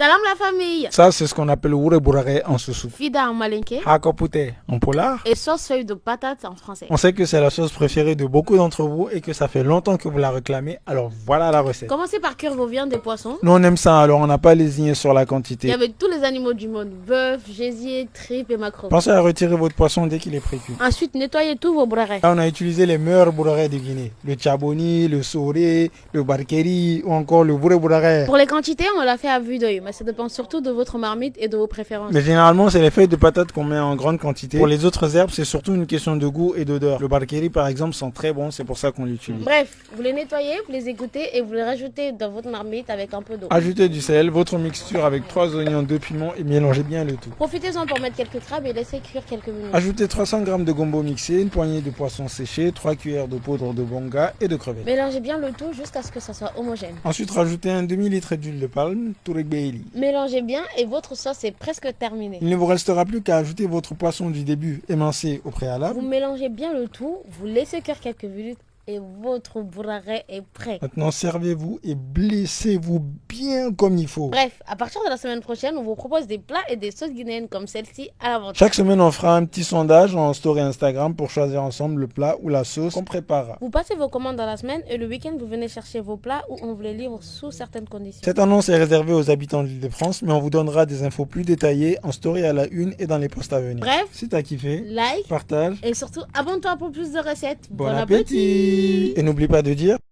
Salam la famille. Ça, c'est ce qu'on appelle Wure Bourare en Soussou. Fida en malinké Hakopute en polar. et sauce feuille de patate en français. On sait que c'est la sauce préférée de beaucoup d'entre vous et que ça fait longtemps que vous la réclamez. Alors voilà la recette. Commencez par cuire vos viandes et poissons. Nous on aime ça, alors on n'a pas lésiné sur la Il y quantité. avait tous les animaux du monde, bœuf, gésier, tripes et maquereau. Pensez à retirer votre poisson dès qu'il est précuit. Ensuite, nettoyez tous vos brarets. Là, on a utilisé les meilleurs bourarets de Guinée. Le tchaboni, le soré, le barkeri ou encore le bourré bourare. Pour les quantités, on l'a fait à vue d'œil, mais ça dépend surtout de votre marmite et de vos préférences. Mais généralement, c'est les feuilles de patates qu'on met en grande quantité. Pour les autres herbes, c'est surtout une question de goût et d'odeur. Le barkeri, par exemple, sent très bon, c'est pour ça qu'on l'utilise. Bref, vous les nettoyez, vous les égouttez et vous les rajoutez dans votre marmite avec un peu d'eau. Ajoutez du sel, votre mixture avec 3 oignons, 2 piments et mélangez bien le tout. Profitez-en pour mettre quelques crabes et laissez cuire quelques minutes. Ajoutez 300 g de gombo mixé, une poignée de poisson séché, 3 cuillères de poudre de bonga et de crevettes. Mélangez bien le tout jusqu'à ce que ça soit homogène. Ensuite, rajoutez un demi-litre d'huile de palme, Tourekbeili. Mélangez bien et votre sauce est presque terminée. Il ne vous restera plus qu'à ajouter votre poisson du début émincé au préalable. Vous mélangez bien le tout, vous laissez cuire quelques minutes et votre bourraret est prêt. Maintenant, servez-vous et blessez-vous bien comme il faut. Bref, à partir de la semaine prochaine, on vous propose des plats et des sauces guinéennes comme celle-ci à la vente. Chaque semaine, on fera un petit sondage en story Instagram pour choisir ensemble le plat ou la sauce qu'on préparera. Vous passez vos commandes dans la semaine et le week-end, vous venez chercher vos plats ou on vous les livre sous certaines conditions. Cette annonce est réservée aux habitants de l'Île-de-France, mais on vous donnera des infos plus détaillées en story à la une et dans les posts à venir. Bref, Si t'as kiffé, like partage. et surtout abonne-toi pour plus de recettes. Bon appétit! Et n'oublie pas de dire